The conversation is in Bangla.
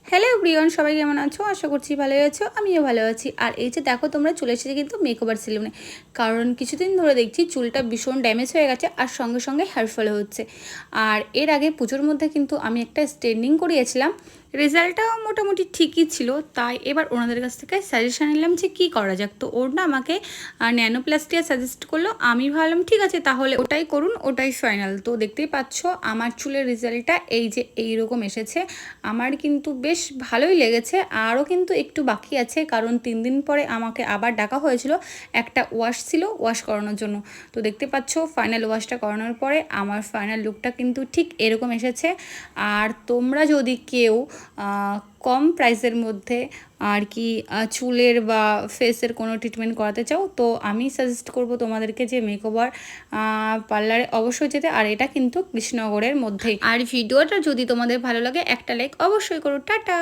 হ্যালো এভরিওয়ান, সবাই কেমন আছো? আশা করছি ভালোই আছো, আমিও ভালো আছি। আর এই যে দেখো, তোমরা চলে এসেছে কিন্তু মেকওভার সেলুনে। কারণ কিছুদিন ধরে দেখছি চুলটা ভীষণ ড্যামেজ হয়ে গেছে, আর সঙ্গে সঙ্গে হেয়ার ফল হচ্ছে। আর এর আগে পুজোর মধ্যে কিন্তু আমি একটা স্ট্রেটনিং করিয়েছিলাম, রেজাল্টটাও মোটামুটি ঠিকই ছিল। তাই এবার ওনাদের কাছ থেকে সাজেশন নিলাম যে কী করা যাক। তো ওর না আমাকে ন্যানোপ্লাস্টিয়া সাজেস্ট করলো। আমি ভাবলাম ঠিক আছে, তাহলে ওটাই করুন, ওটাই ফাইনাল। তো দেখতেই পাচ্ছ আমার চুলের রেজাল্টটা এই যে এইরকম এসেছে। আমার কিন্তু বেশ ভালোই লেগেছে, আরও কিন্তু একটু বাকি আছে, কারণ 3 দিন পরে আমাকে আবার ডাকা হয়েছিল, একটা ওয়াশ ছিল, ওয়াশ করানোর জন্য। তো দেখতে পাচ্ছ ফাইনাল ওয়াশটা করানোর পরে আমার ফাইনাল লুকটা কিন্তু ঠিক এরকম এসেছে। আর তোমরা যদি কেউ কম প্রাইসের মধ্যে আর কি চুলের বা ফেসের কোনো ট্রিটমেন্ট করাতে চাও, তো আমি সাজেস্ট করব তোমাদেরকে যে মেকওভার পার্লারে অবশ্যই যেতে। আর এটা কিন্তু কৃষ্ণনগরের মধ্যেই। আর ভিডিওটা যদি তোমাদের ভালো লাগে একটা লাইক অবশ্যই করো। টাটা।